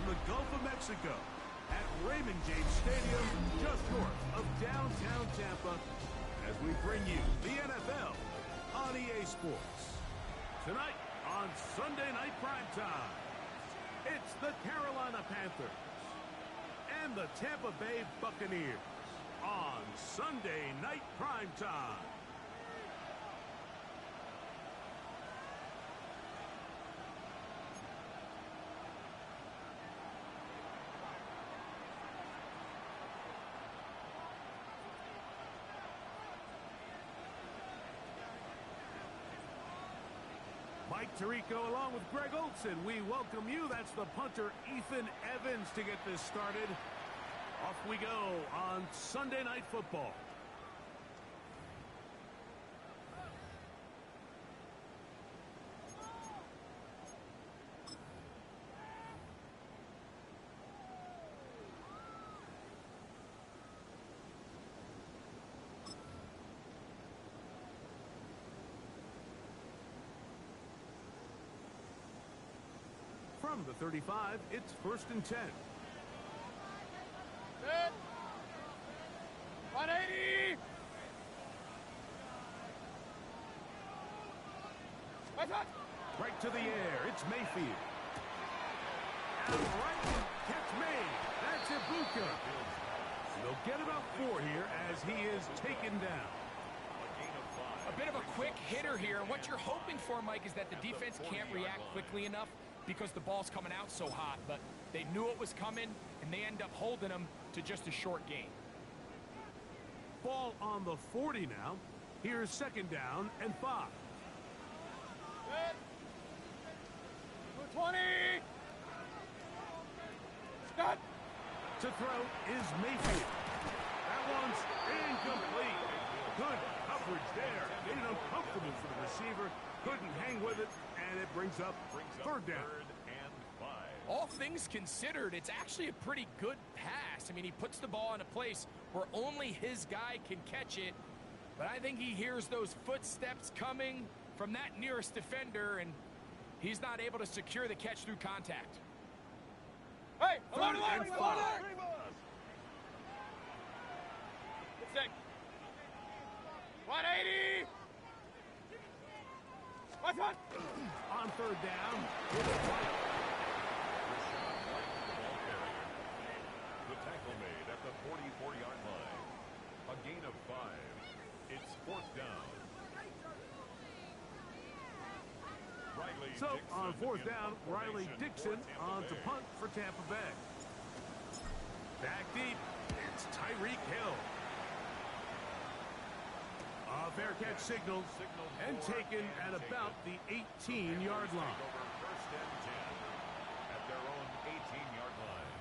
from the Gulf of Mexico at Raymond James Stadium, just north of downtown Tampa, as we bring you the NFL on EA Sports. Tonight on Sunday Night Primetime, it's the Carolina Panthers and the Tampa Bay Buccaneers on Sunday Night Primetime. Mike Tirico along with Greg Olson. We welcome you. That's the punter, Ethan Evans, to get this started. Off we go on Sunday Night Football. From the 35, it's 1st and 10. Set. 180. Right to the air. It's Mayfield. And right catch made. That's Ibuka. They'll get about 4 here as he is taken down. A bit of a quick hitter here. And what you're hoping for, Mike, is that the defense can't react quickly enough because the ball's coming out so hot. But they knew it was coming, and they end up holding them to just a short gain. Ball on the 40 now. Here's 2nd down and 5. Set. 220. Stop. To throw is Mayfield. That one's incomplete. Good coverage there. Made it uncomfortable for the receiver. Couldn't hang with it, and it brings up 3rd down. All things considered, it's actually a pretty good pass. I mean, he puts the ball in a place where only his guy can catch it. But I think he hears those footsteps coming from that nearest defender, and he's not able to secure the catch through contact. Hey, 3rd and 5. Sick. 180. What's on? On 3rd down. The tackle made at the 44-yard line. A gain of 5. It's 4th down. So on 4th down, Riley Dixon on to punt for Tampa Bay. Back deep, it's Tyreek Hill. A fair catch signaled and taken at about the 18-yard line. 1st and 10 at their own 18-yard line.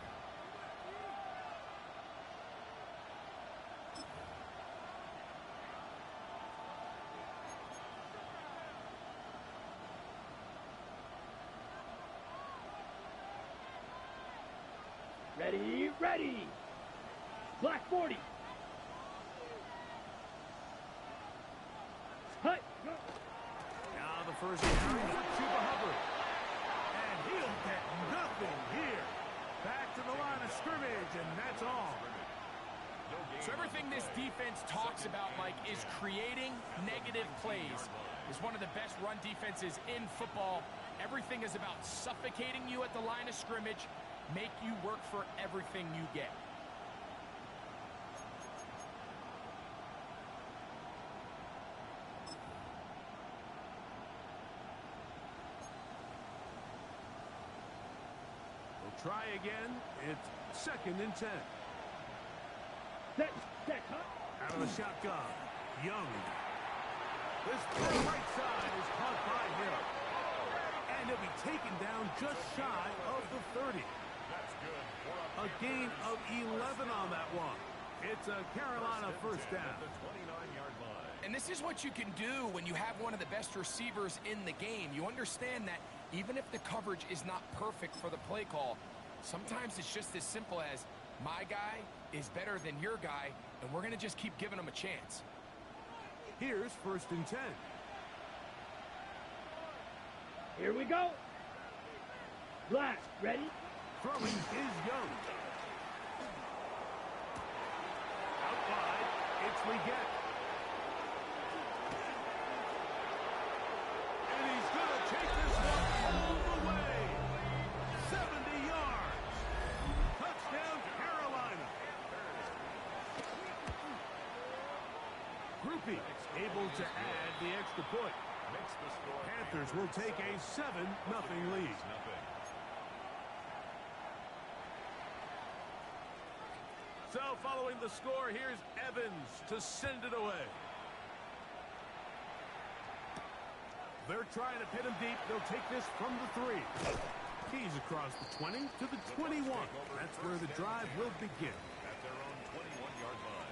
Ready, ready. Black 40. Hut. Now the 1st down for Chuba Hubbard. And he'll get nothing here. Back to the line of scrimmage, and that's all. So everything this defense talks about, Mike, is creating negative plays. It's one of the best run defenses in football. Everything is about suffocating you at the line of scrimmage, make you work for everything you get. We'll try again. It's 2nd and 10. Set, huh? Out of the shotgun, Young. This right side is caught by Hill. And he'll be taken down just shy of the 30. That's good. A gain of 11 on that one. It's a Carolina 1st down. The 29-yard line. And this is what you can do when you have one of the best receivers in the game. You understand that even if the coverage is not perfect for the play call, sometimes it's just as simple as my guy is better than your guy, and we're going to just keep giving him a chance. Here's 1st and 10. Here we go. Black, ready? Throwing is Young. Out wide, it's Leggett. And he's going to take this one all the way. 70 yards. Touchdown, Carolina. Groupie able to add the extra point. Panthers will take a 7-0 lead. So following the score, here's Evans to send it away. They're trying to pin him deep. They'll take this from the 3. He's across the 20 to the 21. That's where the drive will begin. At their own 21-yard line.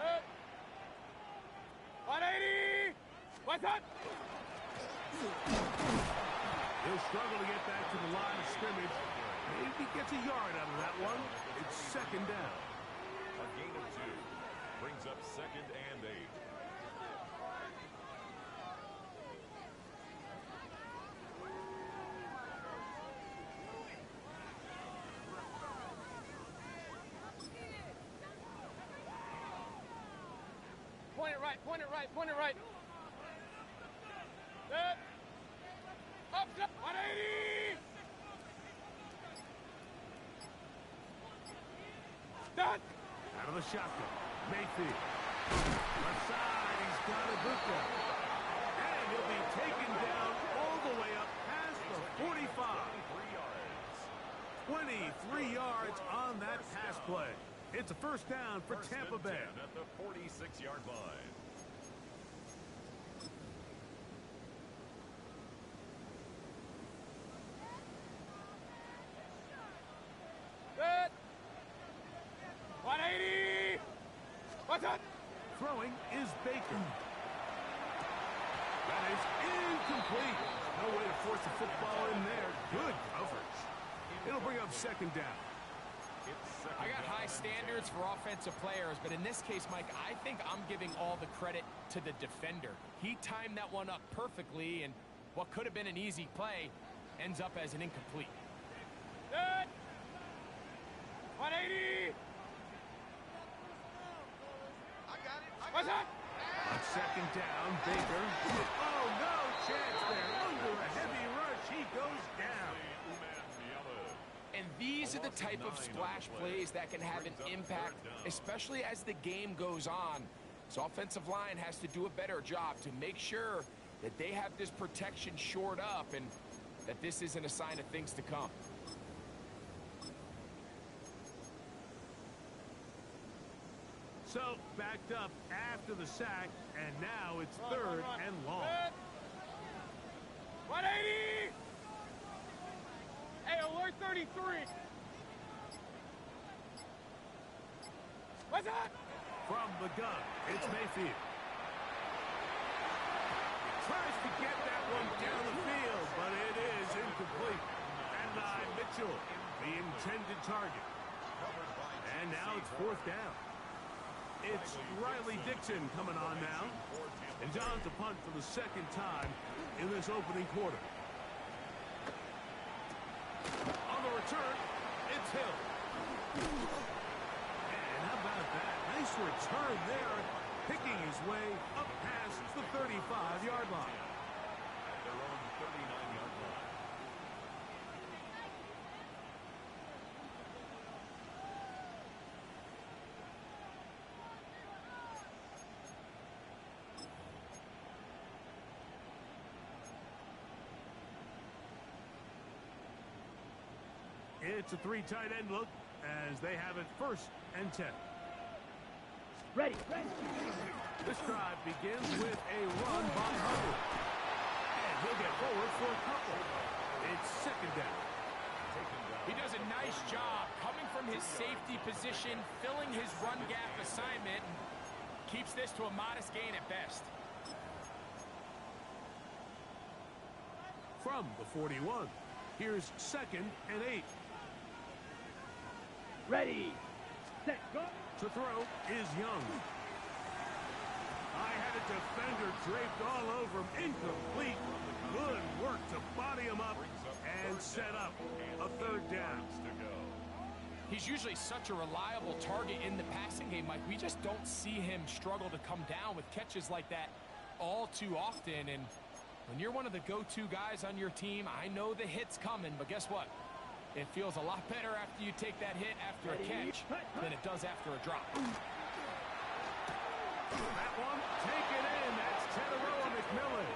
Set. 180. What's that? He'll struggle to get back to the line of scrimmage. Maybe gets a yard out of that one. It's second down. A gain of 2 brings up 2nd and 8. Point it right, point it right, point it right. Set. Up, set. 180. Done. Out of the shotgun. Mayfield. Left side. He's got a Bucs. And he'll be taken down all the way up past the 45. 23 yards on that pass play. It's a first down for Tampa Bay. At the 46-yard line. Set. 180. What's that? Throwing is Baker. That is incomplete. No way to force the football in there. Good coverage. It'll bring up second down. I got high standards for offensive players, but in this case, Mike, I think I'm giving all the credit to the defender. He timed that one up perfectly, and what could have been an easy play ends up as an incomplete. Set. 180. What's that? On second down, Baker. Oh, no chance there. Under a heavy rush, he goes down. And these are the type of splash plays that can have an impact, especially as the game goes on. So offensive line has to do a better job to make sure that they have this protection shored up and that this isn't a sign of things to come. So, backed up after the sack, and now it's third and long. Set. 180. Hey, alert 33. What's that? From the gun, it's Mayfield. Tries to get that one down the field, but it is incomplete. And Mitchell, the intended target. And now it's fourth down. It's Riley Dixon coming on now. And John's a punt for the second time in this opening quarter. On the return, it's Hill. And how about that? Nice return there, picking his way up past the 35-yard line. At their own 39-yard line. It's a 3 tight end look as they have it first and 10. Ready. This drive begins with a run by Hubbard. And he'll get forward for a couple. It's second down. He does a nice job coming from his safety position, filling his run gap assignment, and keeps this to a modest gain at best. From the 41, here's second and 8. Ready. Set. Go. To throw is Young. I had a defender draped all over him. Incomplete. Good work to body him up and set up a third down. He's usually such a reliable target in the passing game, Mike. We just don't see him struggle to come down with catches like that all too often. And when you're one of the go-to guys on your team, I know the hit's coming, but guess what? It feels a lot better after you take that hit after a catch than it does after a drop. That one, take it in. That's Teteroa McMillan.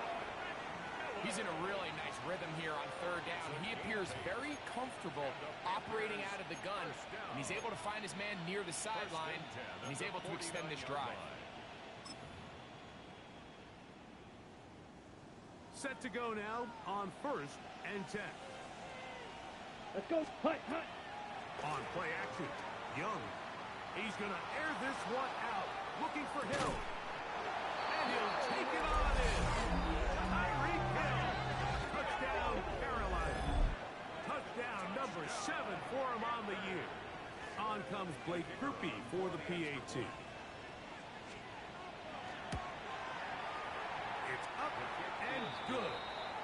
He's in a really nice rhythm here on third down. He appears very comfortable operating out of the gun, and he's able to find his man near the sideline, and he's able to extend this drive. Set to go now on 1st and 10. Let's go. Hut, hut. On play action, Young. He's going to air this one out, looking for Hill. And he'll take it on in. Tyreek Hill. Touchdown, Carolina. Touchdown number 7 for him on the year. On comes Blake Krupe for the PAT. It's up and good.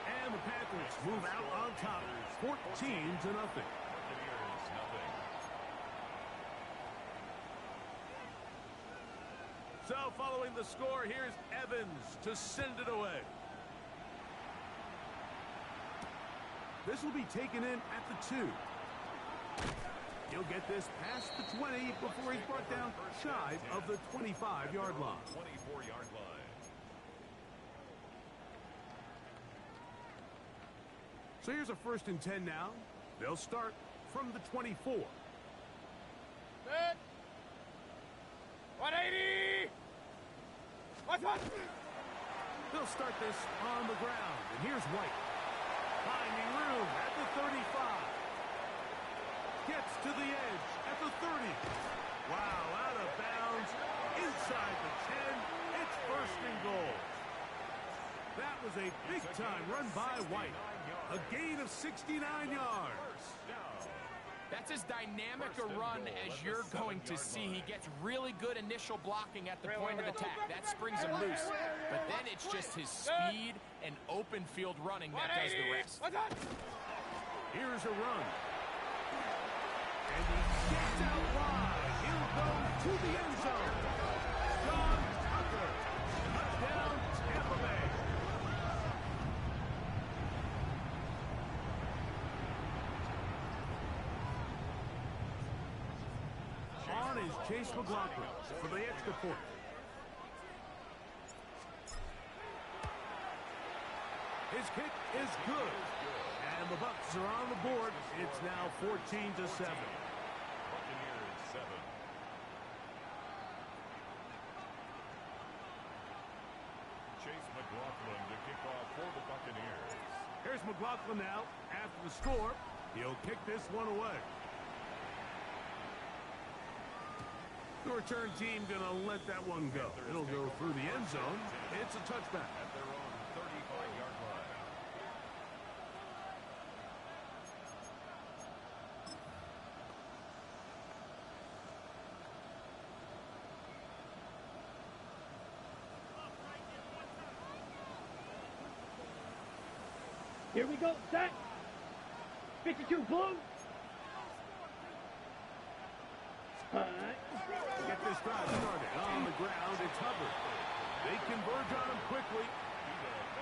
And the Panthers move out on top, 14-0. So following the score, here's Evans to send it away. This will be taken in at the 2. He'll get this past the 20 before he's brought down shy of the 25-yard line. 24-yard line. So here's a 1st and 10 now. They'll start from the 24. Set. 180. What's up? They'll start this on the ground. And here's White. Finding room at the 35. Gets to the edge at the 30. Wow, out of bounds. Inside the 10. It's 1st and goal. That was a big-time run by White. A gain of 69 yards. That's as dynamic a run as you're going to see. He gets really good initial blocking at the point of attack. That springs him loose. But then it's just his speed and open field running that does the rest. Here's a run. And he gets out wide. He'll go to the end zone. John Tucker. Touchdown, Tampa Bay. On is Chase McLaughlin for the extra point. His kick is good. And the Bucs are on the board. It's now 14-7. Buccaneers 7. Chase McLaughlin to kick off for the Buccaneers. Here's McLaughlin now. After the score, he'll kick this one away. The return team going to let that one go. It'll go through the end zone. It's a touchback. At their own 35-yard line. Here we go. Set. 52 blue. Hut. To get this drive started on the ground, it's Hubbard. They converge on him quickly.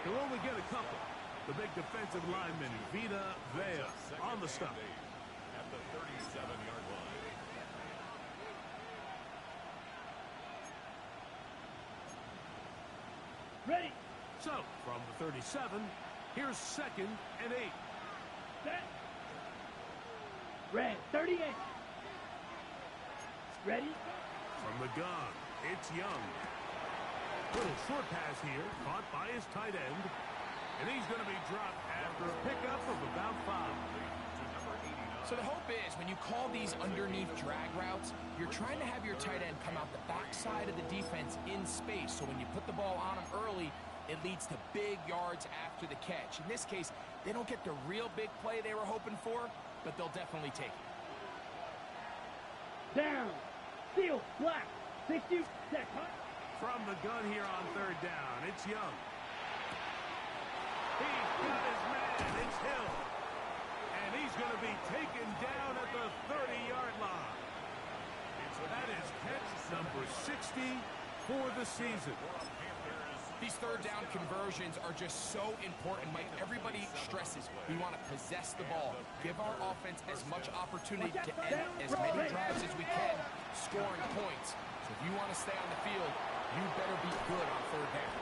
He'll only get a couple. The big defensive lineman, Vita Vea, on the stop. At the 37-yard line. Ready. So, from the 37, here's 2nd and 8. Set. Red. 38. Ready. From the gun, it's Young. Little short pass here, caught by his tight end. And he's going to be dropped after a pickup of about 5. So the hope is when you call these underneath drag routes, you're trying to have your tight end come out the backside of the defense in space. So when you put the ball on him early, it leads to big yards after the catch. In this case, they don't get the real big play they were hoping for, but they'll definitely take it. Down. Steal. Black. 60. Set. Hut. From the gun here on third down, it's Young. He's got his man. It's Hill. And he's going to be taken down at the 30-yard line. That is catch number 60 for the season. These third down conversions are just so important, Mike. Everybody stresses we want to possess the ball, give our offense as much opportunity to end as many drives as we can, scoring points. So if you want to stay on the field, you better be good on third down.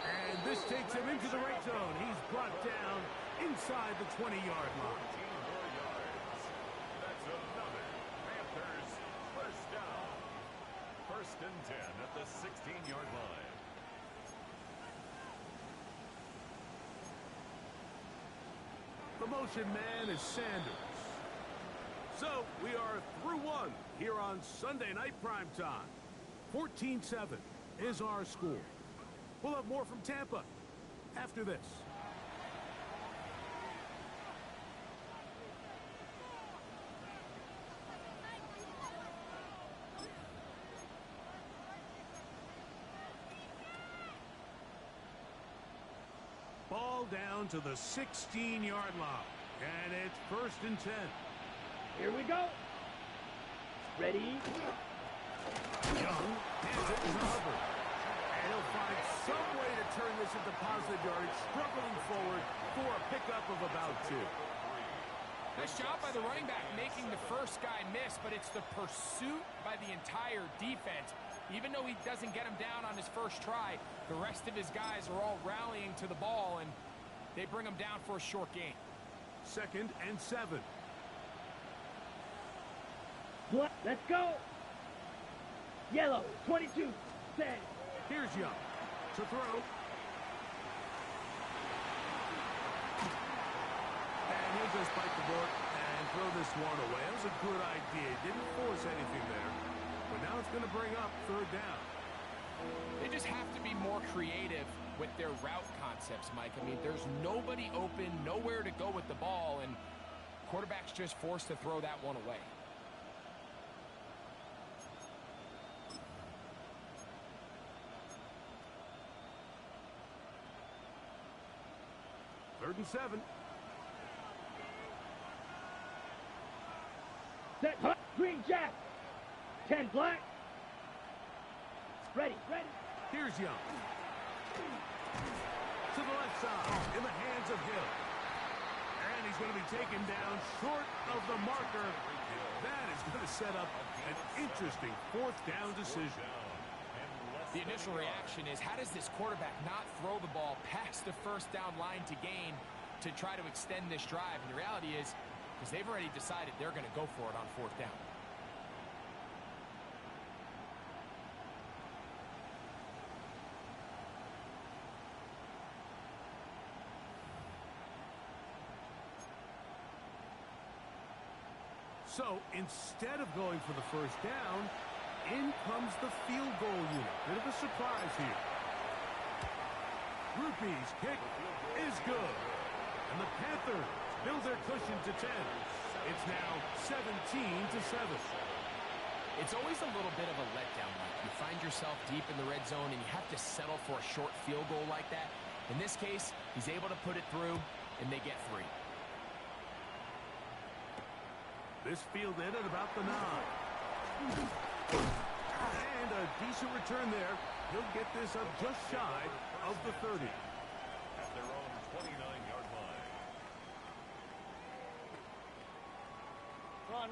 And this takes him into the red zone. He's brought down inside the 20-yard line. That's another Panthers first down. First and 10 at the 16-yard line. The motion man is Sanders. So we are through one here on Sunday Night Primetime. 14-7 is our score. We'll have more from Tampa after this. Ball down to the 16-yard line. And it's first and 10. Here we go. Ready. Young hands it to Hubbard. And he'll find some way to turn this into positive yardage, struggling forward for a pickup of about 2. Nice job by the running back making the first guy miss, but it's the pursuit by the entire defense. Even though he doesn't get him down on his first try, the rest of his guys are all rallying to the ball, and they bring him down for a short gain. Second and 7. Let's go. Yellow. 22. Set. Here's Young to throw. And he'll just bite the bullet and throw this one away. That was a good idea. Didn't force anything there. But now it's going to bring up third down. They just have to be more creative with their route concepts, Mike. I mean, there's nobody open, nowhere to go with the ball, and quarterback's just forced to throw that one away. Third and 7. Set. Hut. Green Jack. 10 black. Ready. Here's Young. To the left side, in the hands of Hill. And he's going to be taken down short of the marker. That is going to set up an interesting fourth down decision. The initial reaction is, how does this quarterback not throw the ball past the first down line to gain to try to extend this drive? And the reality is, because they've already decided they're going to go for it on fourth down. So instead of going for the first down, in comes the field goal unit. Bit of a surprise here. Rupee's kick is good. And the Panthers build their cushion to 10. It's now 17-7. It's always a little bit of a letdown. You find yourself deep in the red zone and you have to settle for a short field goal like that. In this case, he's able to put it through, and they get 3. This fielded at about the 9. And a decent return there. He'll get this up just shy of the 30. At their own 29-yard line. Run.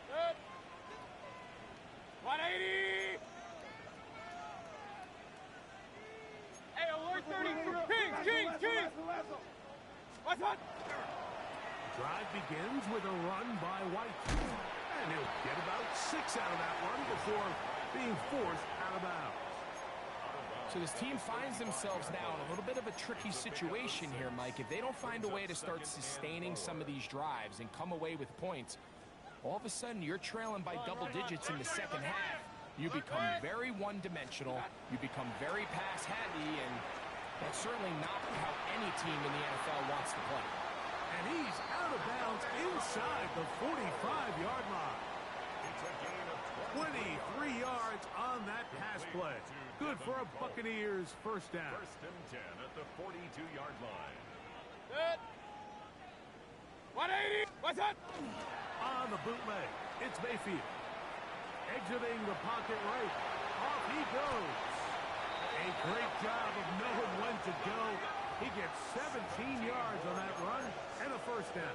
Good. 180. Hey, alert 30. Kings. What's on? Drive begins with a run by White. And he'll get about 6 out of that one before being forced out of bounds. So this team finds themselves now in a little bit of a tricky situation here, Mike. If they don't find a way to start sustaining some of these drives and come away with points, all of a sudden you're trailing by double digits in the second half. You become very one-dimensional. You become very pass-heavy, and that's certainly not how any team in the NFL wants to play. And he's out of bounds the 45-yard line. It's a gain of 23 yards on that pass play. Good for a Buccaneers first down. First and 10 at the 42-yard line. Set. 180. What's that? On the bootleg, it's Mayfield. Exiting the pocket right. Off he goes. A great job of knowing when to go. He gets 17 yards on that run and a first down.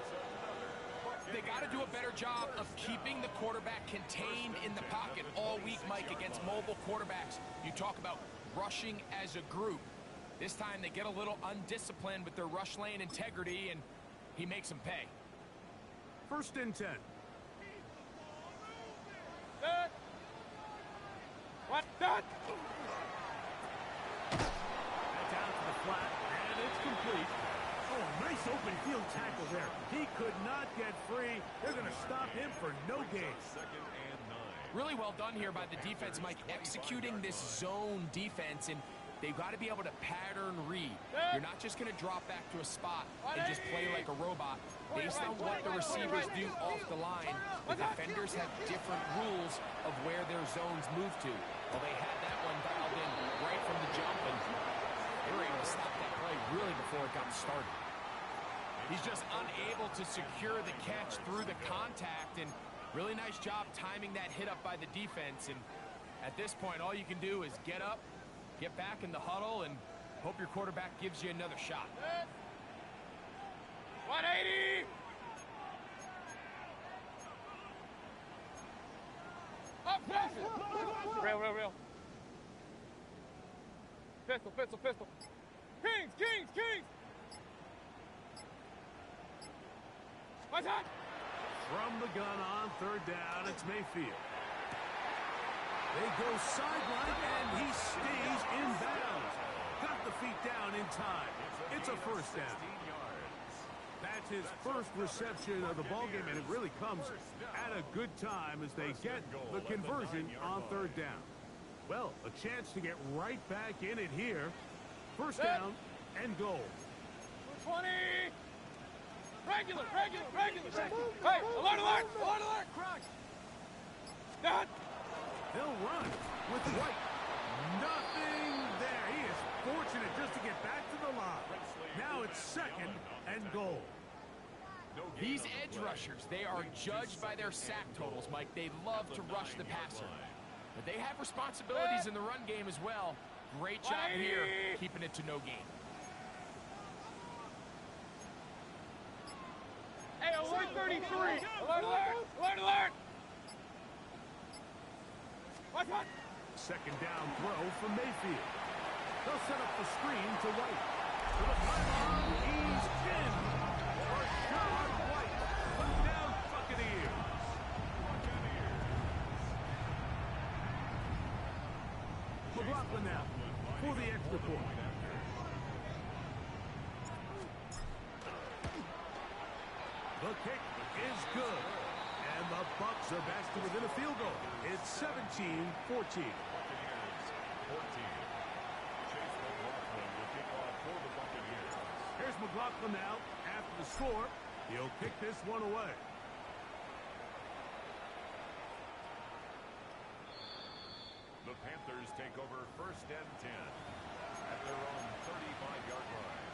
They got to do a better job of keeping the quarterback contained in the pocket all week, Mike, against mobile quarterbacks. You talk about rushing as a group. This time they get a little undisciplined with their rush lane integrity, and he makes them pay. First and 10. Set. What? That? Down to the flat, and it's complete. Oh, nice open field tackle there. He could not get free. They're going to stop him for no gain. Second and 9. Really well done here by the defense, Mike, executing this zone defense, and they've got to be able to pattern read. You're not just going to drop back to a spot and just play like a robot. Based on what the receivers do off the line, the defenders have different rules of where their zones move to. Well, they had that one dialed in right from the jump, and they were able to stop that play really before it got started. He's just unable to secure the catch through the contact, and really nice job timing that hit up by the defense. And at this point, all you can do is get up, get back in the huddle, and hope your quarterback gives you another shot. 180. Up, real. Pistol. Kings. What's that? From the gun on third down, it's Mayfield. They go sideline, and he stays in bounds. Got the feet down in time. It's a first down. That's his first reception of the ballgame, and it really comes at a good time as they get the conversion on third down. Well, a chance to get right back in it here. First down and goal. 20. Regular. Hey, alert. Done. They'll run with White. Nothing there. He is fortunate just to get back to the line. Now it's second and goal. These edge rushers, they are judged by their sack totals, Mike. They love to rush the passer. But they have responsibilities in the run game as well. Great job here, keeping it to no gain. Hey, alert 33. Alert. What's that? Second down throw from Mayfield. They'll set up the screen to White. To the pylon, he's in. Rashad White. Put down Buccaneers. McLaughlin now for the extra point. The kick is good. And the Bucs are back to within a field goal. It's 17-14. Buccaneers 14. Chase McLaughlin will kick off for the Buccaneers. Here's McLaughlin now after the score. He'll kick this one away. The Panthers take over first and 10 at their own 35-yard line.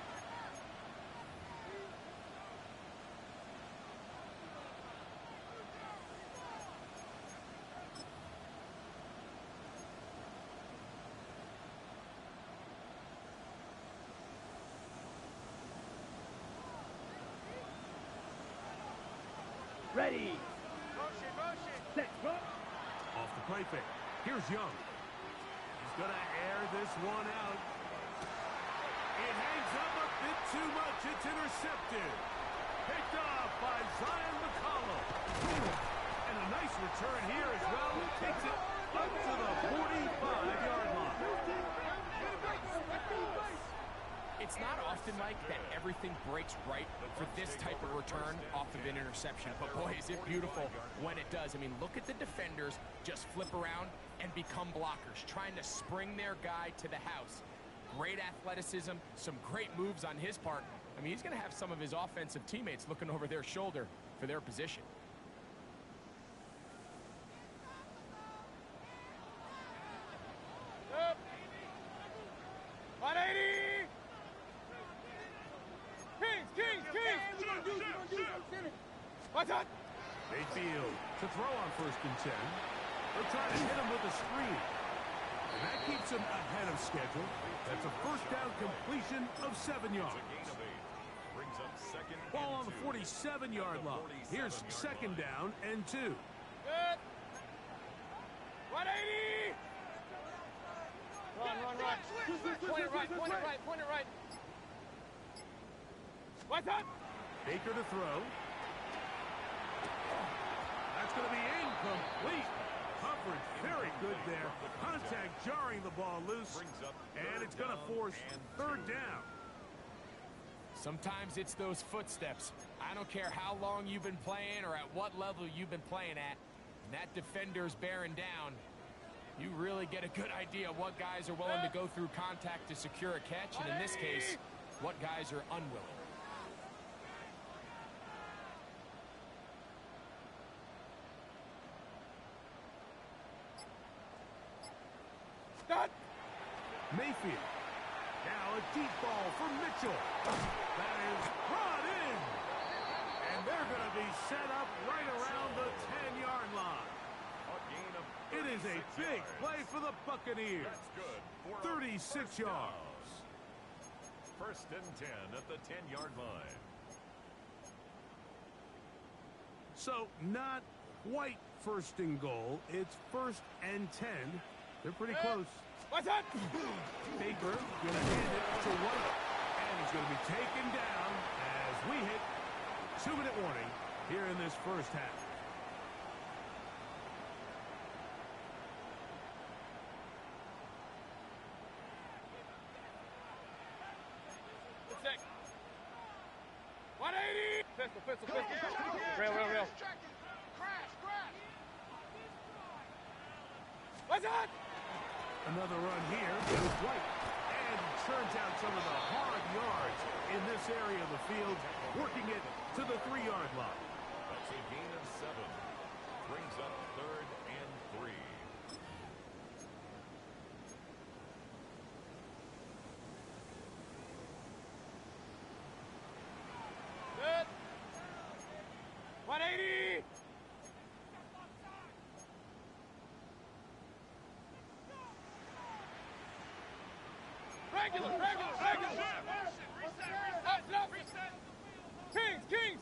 Ready. Motion. Set. Run. Off the play fake. Here's Young. He's going to air this one out. It hangs up a bit too much. It's intercepted. Picked off by Zion McCollum. And a nice return here as well. Takes it up to the 45-yard line. It's not often, Mike, that everything breaks right for this type of return off of an interception. But, boy, is it beautiful when it does. I mean, look at the defenders just flip around and become blockers, trying to spring their guy to the house. Great athleticism, some great moves on his part, I mean, he's going to have some of his offensive teammates looking over their shoulder for their position. Up. 180. Kings. What's up? Mayfield to throw on 1st and 10. They're trying to hit him with a screen. And that keeps him ahead of schedule. That's a 1st down completion of 7 yards. It's a gain of 8. Brings up 2nd and 2. Ball on the 47-yard line. Here's 2nd down and 2. Good. 180. Run. Point it right. What's up? Baker to throw. That's going to be incomplete. Coverage very good there. Contact jarring the ball loose. And it's going to force 3rd down. Sometimes it's those footsteps. I don't care how long you've been playing or at what level you've been playing at. And that defender's bearing down. You really get a good idea what guys are willing to go through contact to secure a catch. And in this case, what guys are unwilling. Mayfield. Now a deep ball for Mitchell. That is brought in. And they're going to be set up right around the 10-yard line. It is a big play for the Buccaneers. That's good. 36 yards. 1st and 10 at the 10-yard line. So not quite 1st and goal. It's 1st and 10. They're pretty close. What's up? Baker going to hand it to White. And he's going to be taken down as we hit 2-minute warning here in this 1st half. Six. 180. Pistol. Real. Crash. What's up? Another run here with White. And he turns out some of the hard yards in this area of the field, working it to the 3-yard line. That's a gain of 7. Brings up 3rd and 3. Good. 180. Regular.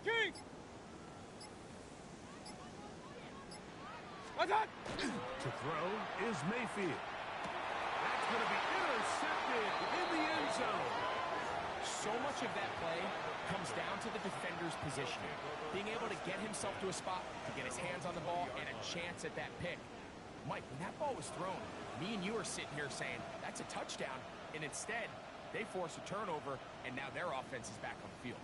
Kings. What's up? To throw is Mayfield. That's going to be intercepted in the end zone. So much of that play comes down to the defender's positioning. Being able to get himself to a spot, to get his hands on the ball, and a chance at that pick. Mike, when that ball was thrown, me and you are sitting here saying, that's a touchdown. And instead, they force a turnover, and now their offense is back on the field.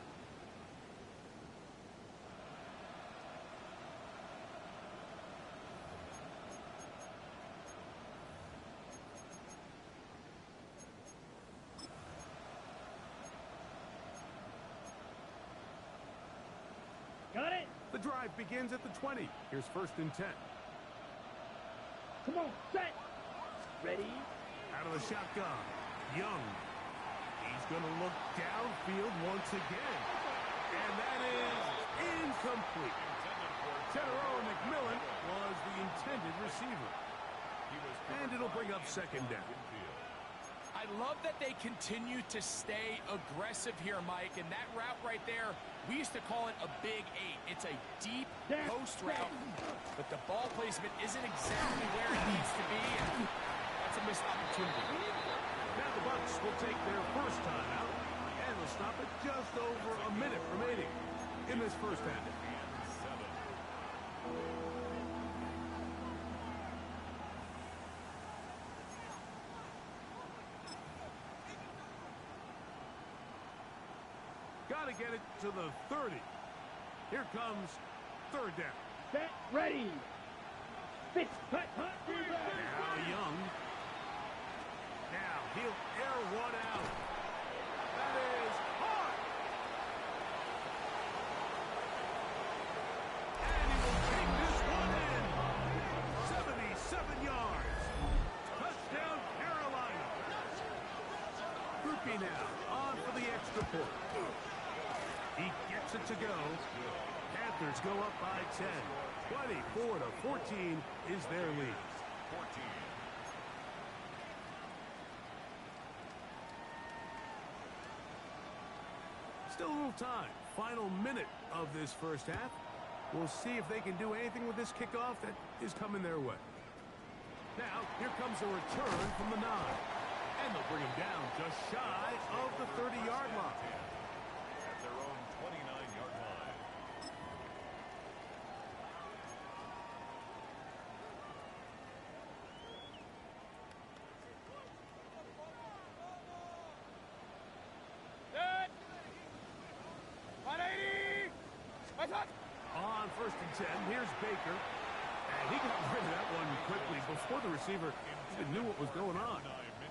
Got it. The drive begins at the 20. Here's 1st and 10. Come on, set. Ready. Out of the shotgun. Young. He's going to look downfield once again. And that is incomplete. Tedero McMillan was the intended receiver. And it'll bring up 2nd down. I love that they continue to stay aggressive here, Mike. And that route right there, we used to call it a big 8. It's a deep post route, but the ball placement isn't exactly where it needs to be. And that's a missed opportunity. Now the Bucs will take their first time out, and they'll stop at just over a minute remaining in this 1st half. Got to get it to the 30. Here comes 3rd down. Set. Ready. Fix. Cut. Now Young. Now he'll air one out. That is hard. it to go. Panthers go up by 10. 24-14 is their lead. 14. Still a little time. Final minute of this first half. We'll see if they can do anything with this kickoff that is coming their way. Now, here comes a return from the 9. And they'll bring him down just shy of the 30-yard line. At their own 29-yard line. Set. 180. What's up? On 1st and 10, here's Baker. And he got rid of that one quickly before the receiver even knew what was going on.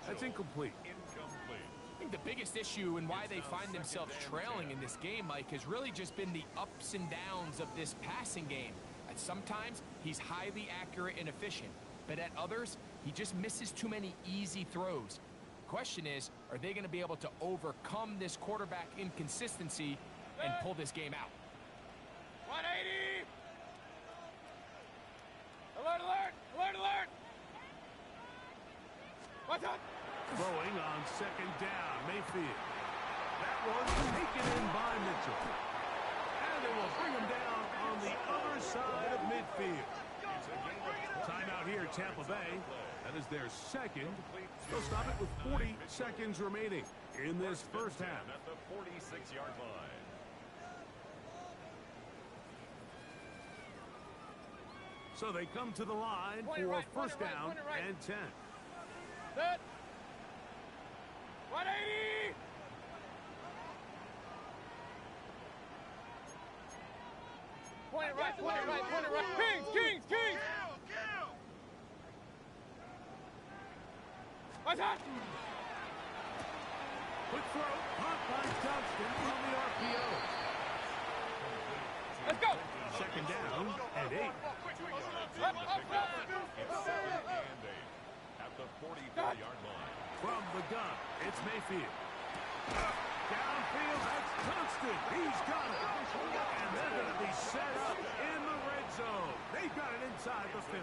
That's incomplete. I think the biggest issue and why they find themselves trailing in this game, Mike, has really just been the ups and downs of this passing game. At sometimes, he's highly accurate and efficient, but at others, he just misses too many easy throws. Question is, are they going to be able to overcome this quarterback inconsistency and pull this game out? 180. Alert, alert, alert, alert. What's up? Throwing on 2nd down, Mayfield. That was taken in by Mitchell. And they will bring him down on the other side of midfield. Timeout here, Tampa Bay. That is their second. They'll stop it with 40 seconds remaining in this first half. At the 46-yard line. So they come to the line for first down and 10. Set. 180. Point it right, point it right, point it right. Kings, Kings, Kings. What's that? Quick throw, caught by Johnston on the RPO. Let's go. 2nd down and 8. Up, up, up. It's 2nd and 8. At the 44-yard line. From the gun, it's Mayfield. Downfield, that's Johnston. He's got it. And they're going to be set up in the red zone. They've got it inside the 15.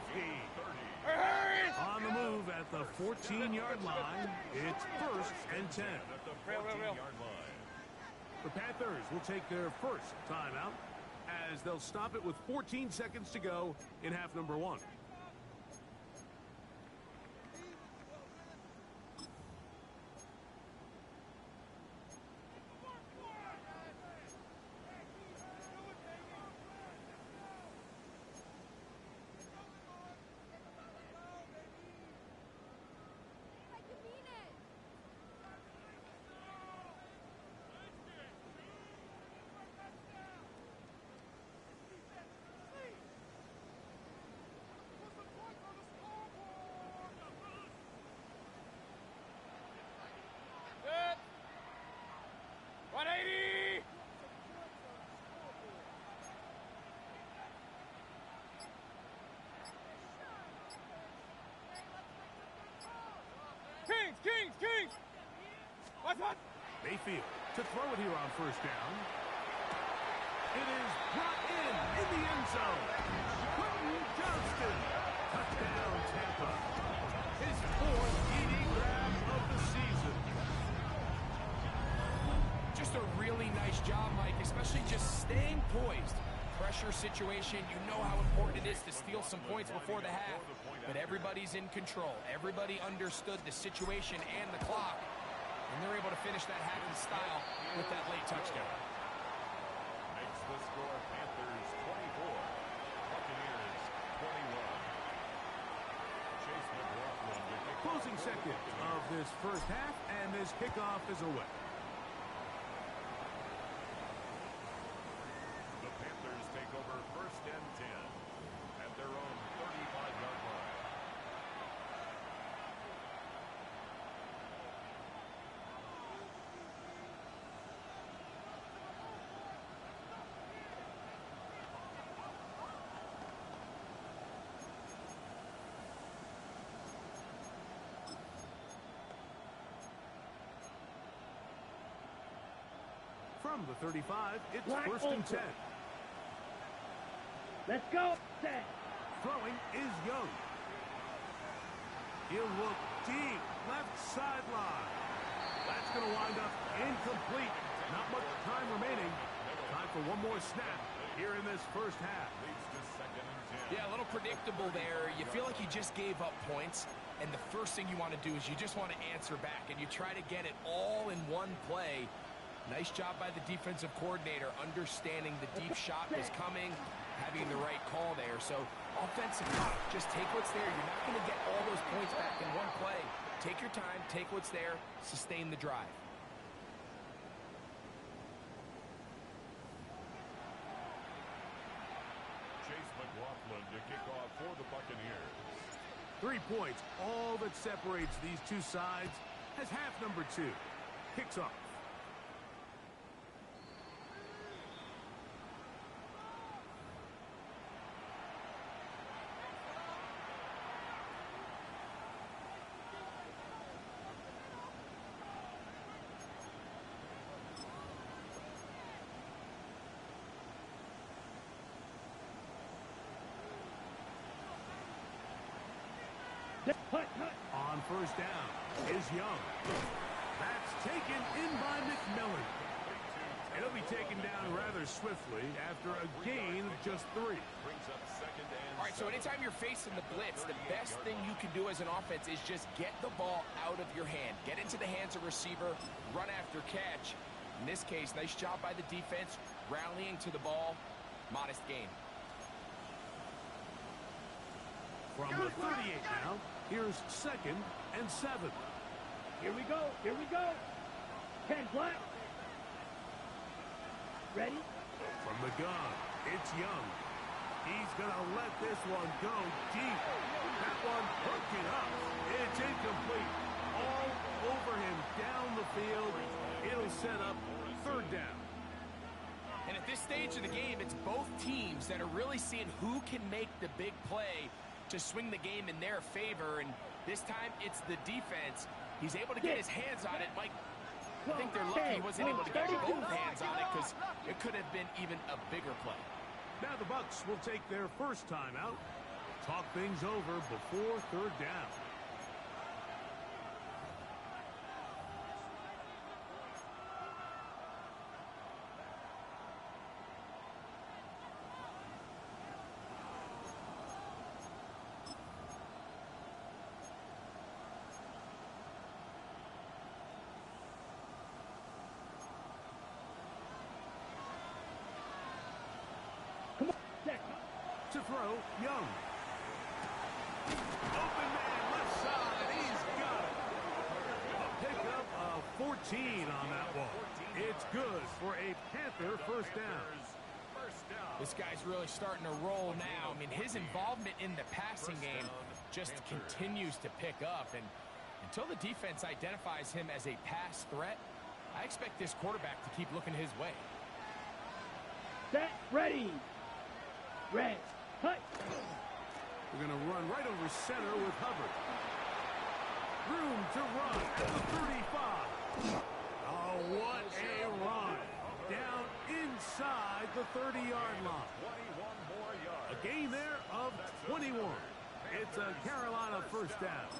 Hurry. On the move at the 14-yard line, it's 1st and 10. At the Real. 14-yard line. The Panthers will take their first timeout as they'll stop it with 14 seconds to go in half number 1. Set. 180. Kings, Kings, Kings. What's that? Mayfield to throw it here on first down. It is brought in the end zone. Quentin Johnston. Touchdown, Tampa. His 4th TD grab of the season. Just a really nice job, Mike, especially just staying poised. Pressure situation, you know how important it is to steal some points before the half. But everybody's in control. Everybody understood the situation and the clock. And they're able to finish that half in style with that late touchdown. Makes the score Panthers 24. Buccaneers 21. Chase McLaughlin with the Closing seconds of this first half, and this kickoff is away. The Panthers take over 1st and 10 at their own 35-yard line. From the 35, it's Black first and 10. Let's go. Set. Throwing is Young. He'll look deep, left sideline. That's going to wind up incomplete. Not much time remaining. Time for one more snap here in this first half. Yeah, a little predictable there. You feel like you just gave up points, and the first thing you want to do is you just want to answer back, and you try to get it all in one play. Nice job by the defensive coordinator, understanding the deep shot was coming, having the right call there. So offensive line, just take what's there. You're not going to get all those points back in one play. Take your time, take what's there, sustain the drive. To kick off for the Buccaneers. 3 points, all that separates these two sides as half number 2 kicks off. On first down is Young. That's taken in by McMillan. It'll be taken down rather swiftly after a gain of just 3. All right, so anytime you're facing the blitz, the best thing you can do as an offense is just get the ball out of your hand. Get into the hands of receiver, run after catch. In this case, nice job by the defense, rallying to the ball. Modest gain. From the 38 now, here's 2nd and 7. Here we go. Here we go. 10 black. Ready? From the gun, it's Young. He's going to let this one go deep. That one hooked it up. It's incomplete. All over him down the field. It'll set up 3rd down. And at this stage of the game, it's both teams that are really seeing who can make the big play to swing the game in their favor, and this time it's the defense. He's able to get his hands on it. Mike, I think they're lucky he wasn't able to get both hands on it because it could have been even a bigger play. Now the Bucs will take their first time out. Talk things over before 3rd down. To throw, Young. Open man, left side. He's got it. A pickup of 14 on that one. It's good for a Panther first down. This guy's really starting to roll now. I mean, his involvement in the passing game just continues to pick up. And until the defense identifies him as a pass threat, I expect this quarterback to keep looking his way. Set. Ready. Red. Cut. We're going to run right over center with Hubbard. Room to run at the 35. Oh, what a run. Down inside the 30-yard line. A gain there of 21. It's a Carolina first down.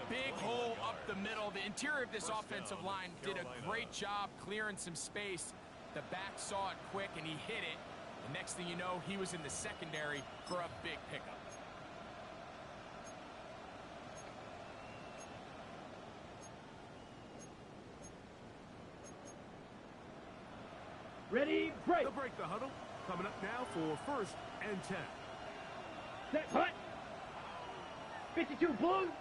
Big hole up the middle. The interior of this offensive line did a great job clearing some space. The back saw it quick, and he hit it. The next thing you know, he was in the secondary for a big pickup. Ready, break. They'll break the huddle. Coming up now for 1st and 10. Set, hut. 52 blue.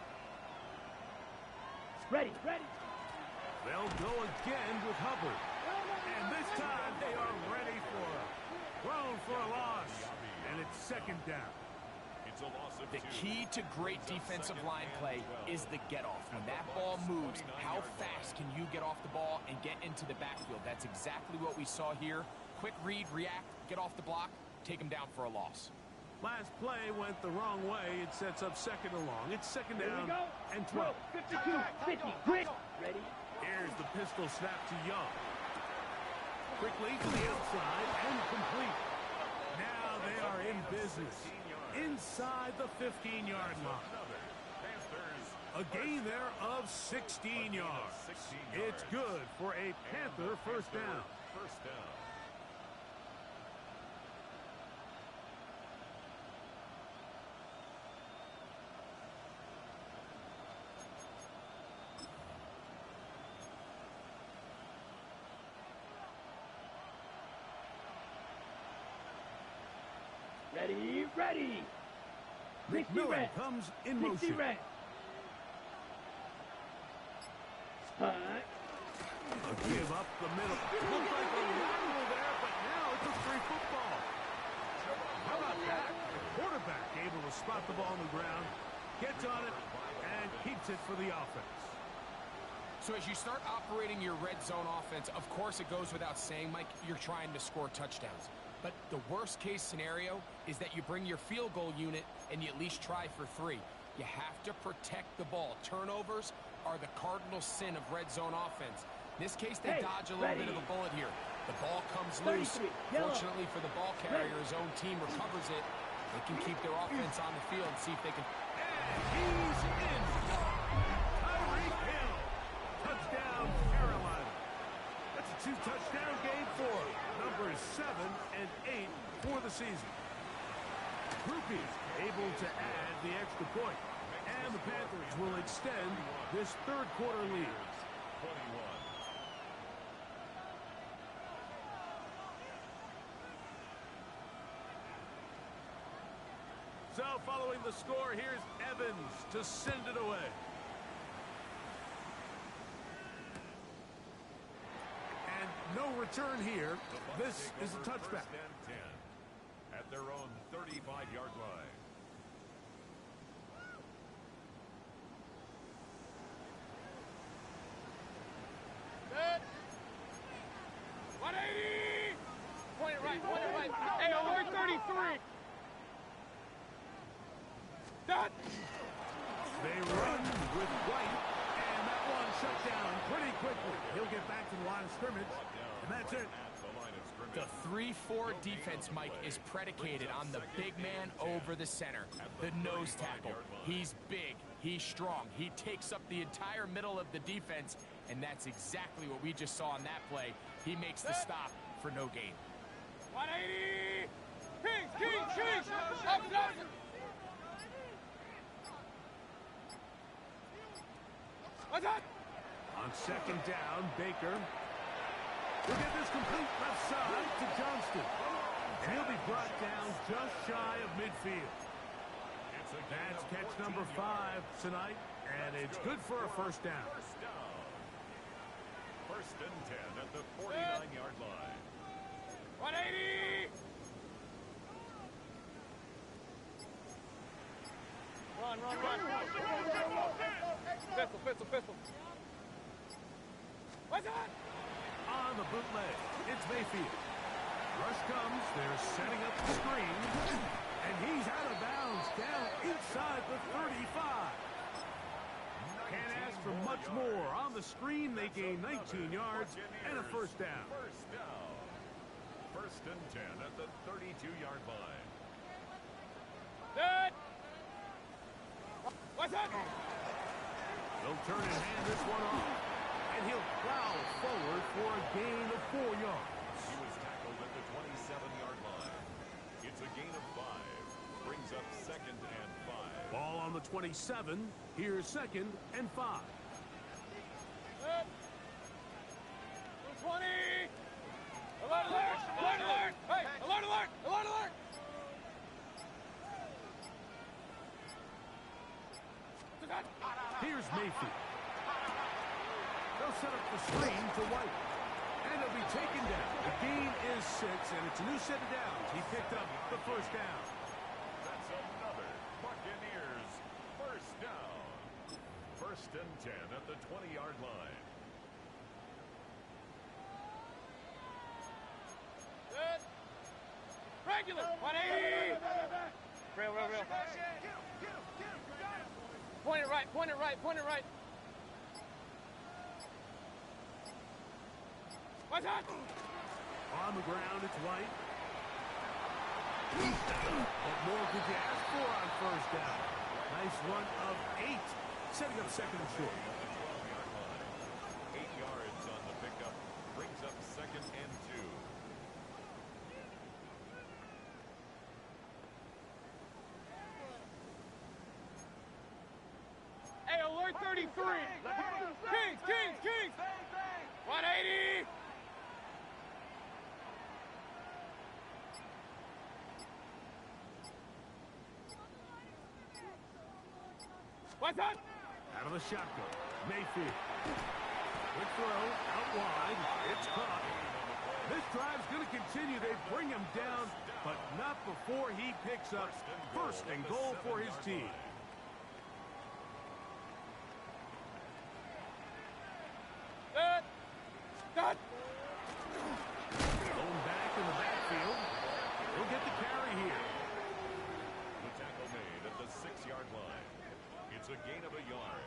Ready, ready. They'll go again with Hubbard. And this time they are ready for it. Thrown for a loss. And it's 2nd down. The key to great defensive line play is the get-off. When that ball moves, how fast can you get off the ball and get into the backfield? That's exactly what we saw here. Quick read, react, get off the block, take him down for a loss. Last play went the wrong way. It sets up 2nd and long. It's 2nd Here down we go. and 12. 52, 50, grit. Ready. Here's the pistol snap to Young. quickly to the outside and complete. Now they are in business inside the 15-yard line. A gain there of 16 yards. It's good for a Panther first down. Ready, ready. McMillan comes in motion. Red. Spot. A give up the middle. Looks like a lateral there, but now it's a free football. How about that? The quarterback able to spot the ball on the ground, gets on it, and keeps it for the offense. So as you start operating your red zone offense, of course it goes without saying, Mike, you're trying to score touchdowns. But the worst case scenario is that you bring your field goal unit and you at least try for 3. You have to protect the ball. Turnovers are the cardinal sin of red zone offense. In this case, they dodge a little bit of a bullet here. The ball comes loose. Fortunately for the ball carrier, his own team recovers it. They can keep their offense on the field and see if they can... And he's in. Tyreek Hill. Touchdown, Carolina. That's a 2-touchdown game for numbers 7 and 8 for the season. Groupies able to add the extra point. And the Panthers will extend this third quarter lead. 21. So following the score, here's Evans to send it away. And no return here. This is a touchback. First and 10 at their own 35-yard line. Set. 180. Point it right, point it right. Hey, over 33. Dot. They run with White, and that one shut down pretty quickly. He'll get back to the line of scrimmage, and that's it. The 3-4 defense, Mike, is predicated on the big man over the center. The nose tackle. He's big. He's strong. He takes up the entire middle of the defense, and that's exactly what we just saw on that play. He makes the stop for no gain. 180. Kings. Up. What's that? On second down, Baker. We'll get this complete left side to Johnston. And he'll be brought down just shy of midfield. That's catch number 5 tonight, and it's good for a first down. First and 10 at the 49-yard line. 180. Run. Pistol. What's that? On the bootleg, it's Mayfield. Rush comes, they're setting up the screen, and he's out of bounds down inside the 35. Can't ask for much more. On the screen, they gain 19 yards and a first down. First and 10 at the 32-yard line. Set. What's that? They'll turn and hand this one off. And he'll plow forward for a gain of 4 yards. He was tackled at the 27-yard line. It's a gain of 5. Brings up second and 5. Ball on the 27. Here's second and 5. Set. 20. Alert. Hey, alert. Here's Mayfield. They'll set up the screen to White. And he'll be taken down. The gain is 6, and it's a new set of downs. He picked up the first down. That's another Buccaneers first down. First and 10 at the 20-yard line. Set. Regular. 180. Real. Point it right. What's that? On the ground, it's White. What more could you ask for on first down? Nice run of 8, setting up second and short. 8 yards on the pickup, brings up second and 2. Hey, alert 33. Kings, Kings, Kings. 180. What's that? Out of the shotgun, Mayfield. Quick throw, out wide, it's caught. This drive's going to continue. They bring him down, but not before he picks up first and goal for his team. That. Going back in the backfield. He'll get the carry here. The tackle made at the 6-yard line. It's a gain of a yard.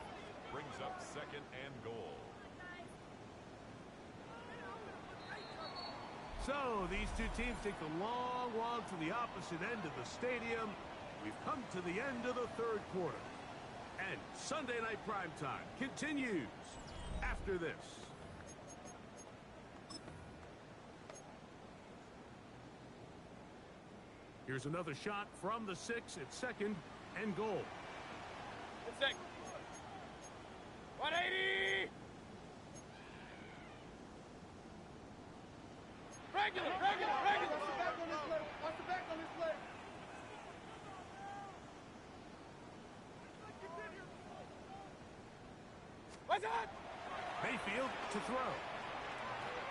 Brings up second and goal. So these two teams take the long walk to the opposite end of the stadium. We've come to the end of the third quarter. And Sunday Night Primetime continues after this. Here's another shot from the 6 at second and goal. It's sick. 180. Regular. Watch the back on this leg. What's that? Mayfield to throw.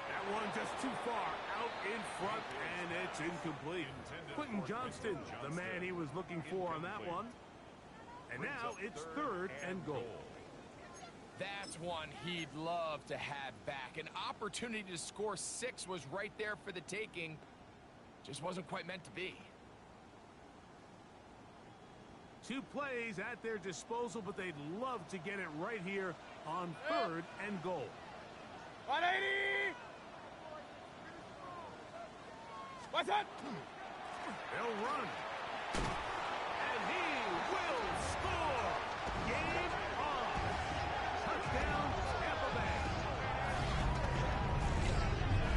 That one just too far out in front, and it's incomplete. Quentin Johnston, the man he was looking for on that one. And now it's third and goal. That's one he'd love to have back. An opportunity to score 6 was right there for the taking. Just wasn't quite meant to be. 2 plays at their disposal, but they'd love to get it right here on third and goal. 180. What's that? They'll run. And he will score. Game on. Touchdown, Tampa Bay.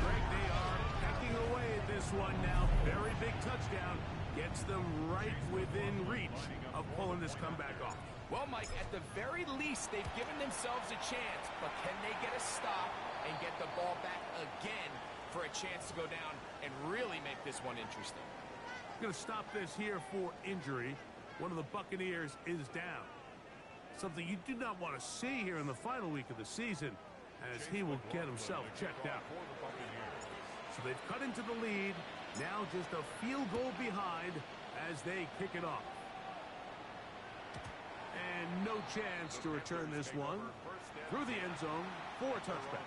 Greg, they are pecking away at this one now. Very big touchdown. Gets them right within reach of pulling this comeback off. Well, Mike, at the very least, they've given themselves a chance. But can they get a stop and get the ball back again for a chance to go down and really make this one interesting? Going to stop this here for injury. One of the Buccaneers is down. Something you do not want to see here in the final week of the season, as he will get himself checked out. So they've cut into the lead. Now just a field goal behind as they kick it off. And no chance to return this one through the end zone for a touchback.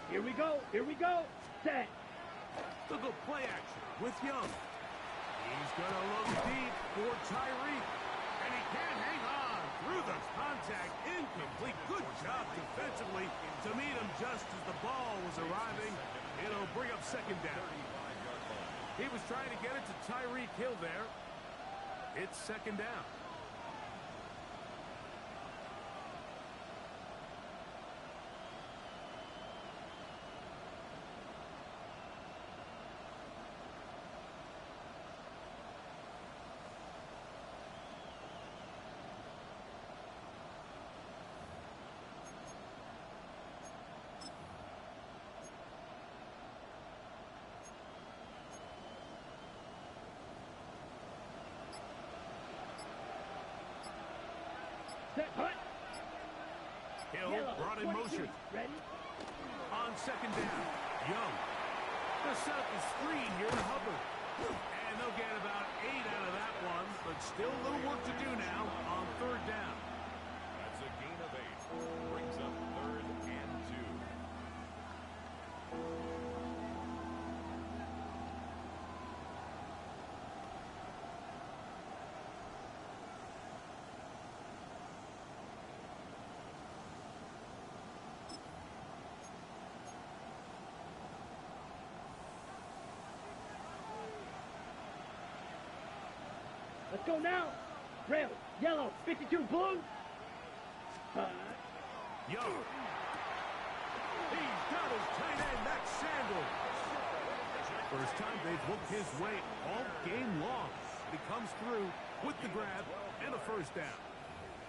Here we go. Here we go. Set. Look at play action with Young. He's going to look deep for Tyreek. And he can't hang on through the contact. Incomplete. Good job defensively to meet him just as the ball was arriving. It'll bring up second down. He was trying to get it to Tyreek Hill there. It's second down. Set. Hut. Hill Yellow, brought in 22. motion. Ready? second down. Young. The set the screen here to Hubbard. And they'll get about 8 out of that one, but still a little work to do now on third down. That's a gain of 8. Brings up 3rd and 2. Let's go now. Red, yellow, 52 blue. Young. He's got his tight end. That's Sanders. First time they've looked his way all game long. He comes through with the grab and a first down.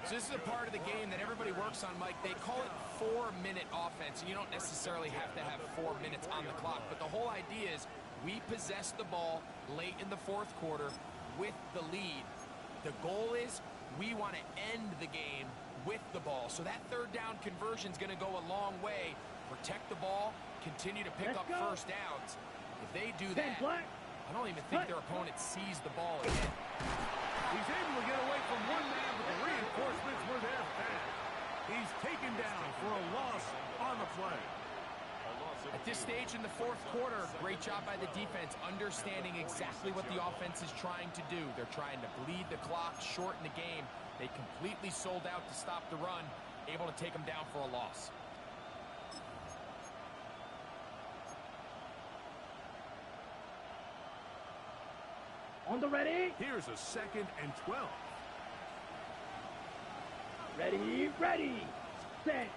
So this is a part of the game that everybody works on, Mike. They call it 4-minute offense. You don't necessarily have to have 4 minutes on the clock, but the whole idea is we possess the ball late in the fourth quarter with the lead. The goal is we want to end the game with the ball. So that third down conversion is going to go a long way. Protect the ball, continue to pick up first downs. If they do that, I don't even think their opponent sees the ball again. He's able to get away from one man, but the reinforcements were there fast. He's taken down for a loss on the play. At this stage in the fourth quarter, great job by the defense, understanding exactly what the offense is trying to do. They're trying to bleed the clock, shorten the game. They completely sold out to stop the run, able to take them down for a loss. On the ready. Here's a 2nd and 12. Ready, ready, set.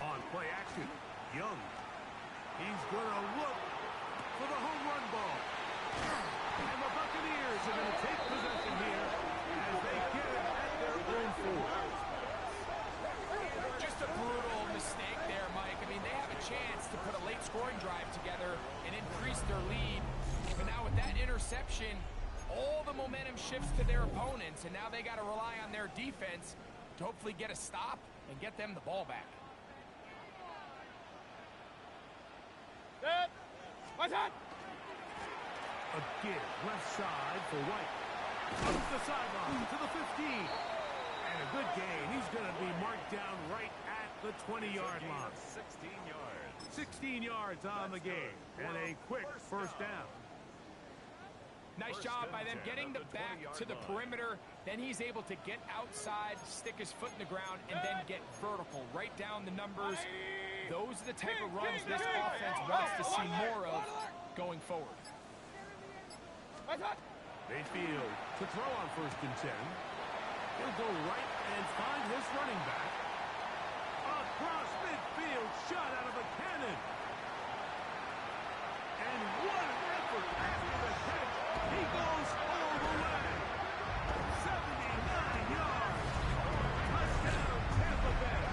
On play action, Young. He's going to look for the home run ball. And the Buccaneers are going to take possession here as they get it at their own 4. Just a brutal mistake there, Mike. I mean, they have a chance to put a late scoring drive together and increase their lead. But now with that interception, all the momentum shifts to their opponents, and now they got to rely on their defense to hopefully get a stop and get them the ball back. A give left side for White. Up the sideline to the 15. And a good gain. He's going to be marked down right at the 20-yard line. 16 yards. 16 yards on the game. And a quick first down. Nice job by them getting the back to the perimeter. Then he's able to get outside, stick his foot in the ground, and then get vertical right down the numbers. Those are the type of runs this offense wants to see more of going forward. Mayfield to throw on 1st and 10. He'll go right and find his running back. Across midfield, shot out of a cannon. And what an effort after the catch. He goes all the way. 79 yards. Touchdown, Tampa Bay.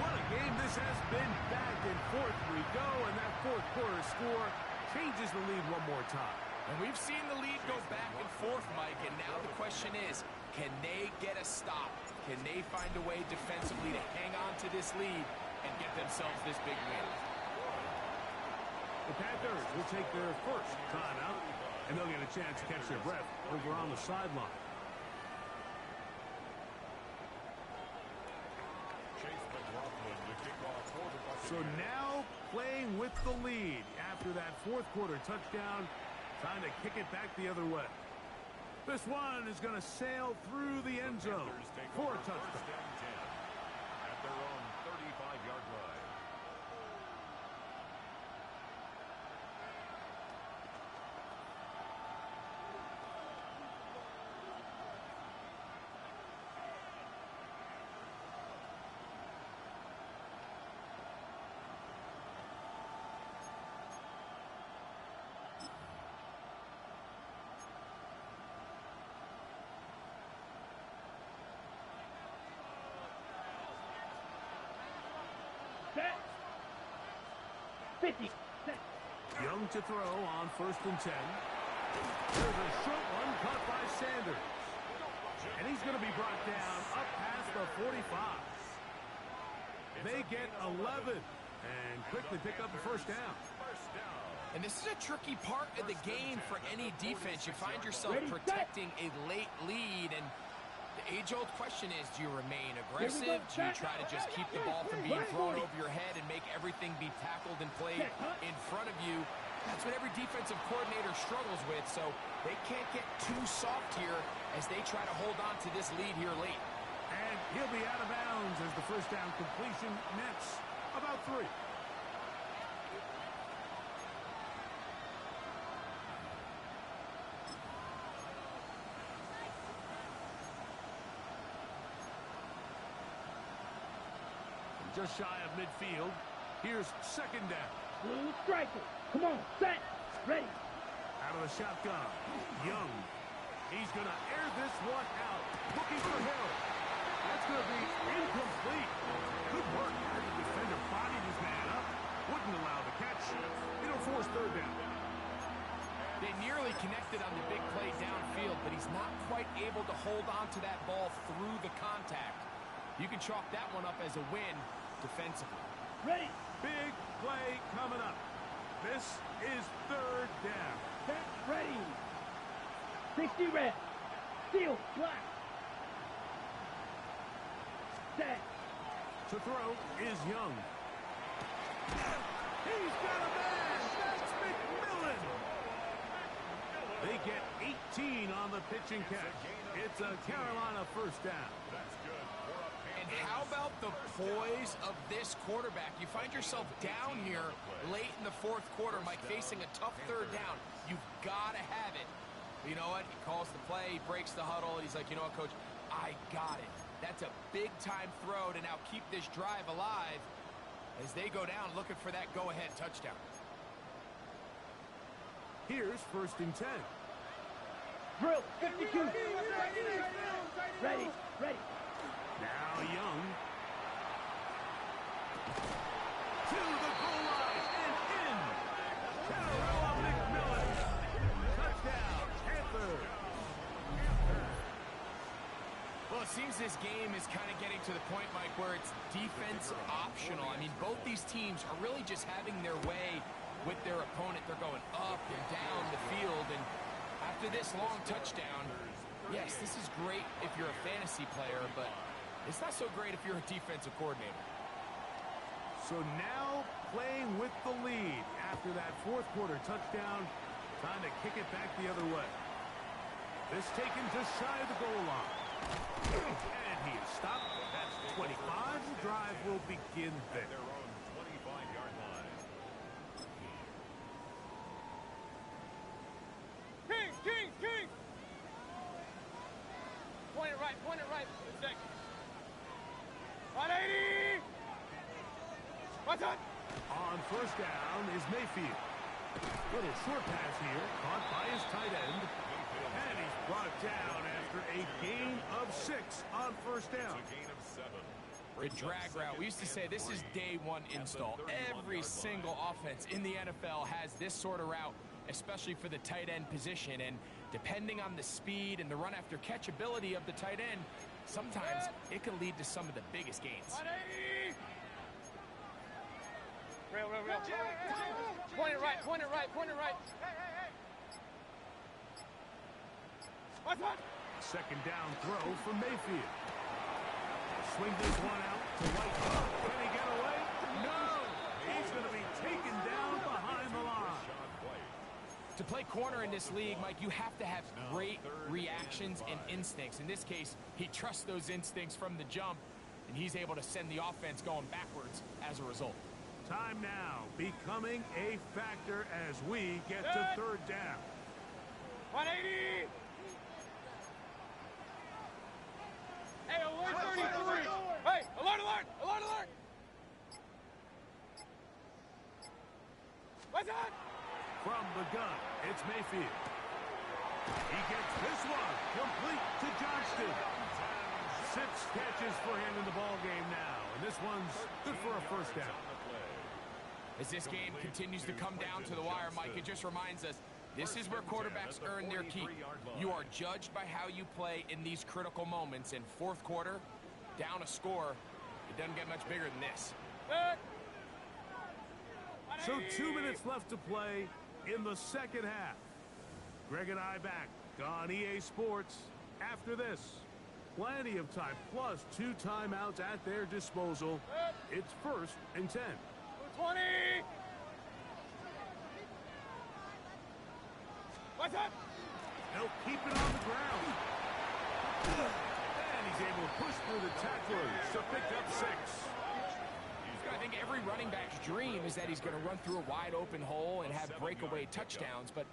What a game this has been. Back and forth we go, and that fourth quarter score changes the lead one more time. And we've seen the lead go back and forth, Mike, and now the question is, can they get a stop? Can they find a way defensively to hang on to this lead and get themselves this big win? The Panthers will take their first timeout, and they'll get a chance to catch their breath over on the sideline. So now playing with the lead after that fourth quarter touchdown, trying to kick it back the other way. This one is going to sail through the end zone for a touchdown. At their own 35-yard line. Set. 50. Set. Young to throw on 1st and 10. There's a short one caught by Sanders. And he's going to be brought down up past the 45. they get 11 and quickly pick up the first down. And this is a tricky part of the game for any defense. You find yourself protecting a late lead, and the age-old question is, do you remain aggressive? Do you try to just keep the ball from being thrown over your head and make everything be tackled and played in front of you? That's what every defensive coordinator struggles with, so they can't get too soft here as they try to hold on to this lead here late. And he'll be out of bounds as the first down completion nets about 3. Just shy of midfield. Here's second down. Blue striker. Come on, set. Ready. Out of the shotgun. Young. He's going to air this one out. Looking for Hill. That's going to be incomplete. Good work. The defender bodied his man up. Wouldn't allow the catch. It'll force third down. They nearly connected on the big play downfield, but he's not quite able to hold on to that ball through the contact. You can chalk that one up as a win defensively. Ready. Big play coming up. This is third down. Set. Ready. 60 red. Steel. Black. Set. To throw is Young. He's got a man. That's McMillan. They get 18 on the pitch and catch. It's a Carolina first down. And how about the poise of this quarterback? You find yourself down here late in the fourth quarter, Mike, facing a tough third down. You've got to have it. You know what? He calls the play, he breaks the huddle, and he's like, you know what, Coach? I got it. That's a big-time throw to now keep this drive alive as they go down looking for that go-ahead touchdown. Here's first and 10. Drill. 52. Ready. Ready. Now Young. To the goal line and in. Carolina McMillan. Touchdown, Panthers. Well, it seems this game is kind of getting to the point, Mike, where it's defense optional. I mean, both these teams are really just having their way with their opponent. They're going up and down the field, and after this long touchdown, yes, this is great if you're a fantasy player, but it's not so great if you're a defensive coordinator. So now playing with the lead after that fourth quarter touchdown, time to kick it back the other way. This taken just shy of the goal line. And he is stopped. That's 25. The drive will begin there. Their own 25-yard line. Kings, Kings, Kings! Point it right, point it right. Stick. 180! What's on? On first down is Mayfield. Little short pass here, caught by his tight end. And he's brought down after a gain of 6 on first down. A gain of 7. The drag route. We used to say this is day one install. Every single offense in the NFL has this sort of route, especially for the tight end position. And depending on the speed and the run after catch ability of the tight end, sometimes it can lead to some of the biggest gains. 180! Real. Point it right, point it right, point it right. Hey. What's on? Second down throw for Mayfield. Swing this one out to White. Can he get away? No! He's going to be taken down behind the line. To play corner in this league, Mike, you have to have great reactions and instincts. In this case, he trusts those instincts from the jump, and he's able to send the offense going backwards as a result. Time now becoming a factor as we get to third down. 180! Hey, alert 33! Hey, alert! What's on? From the gun, it's Mayfield. He gets this one complete to Johnston. 6 catches for him in the ball game now, and this one's good for a first down. As this game continues to come down to the wire, Mike, it just reminds us, this is where quarterbacks earn their keep. You are judged by how you play in these critical moments. In fourth quarter, down a score, It doesn't get much bigger than this. So 2 minutes left to play in the second half. Greg and I back on EA Sports after this. Plenty of time, plus 2 timeouts at their disposal. It's 1st and 10. 20! What's up? They'll keep it on the ground. And he's able to push through the tacklers to pick up 6. I think every running back's dream is that he's going to run through a wide open hole and have breakaway touchdowns, but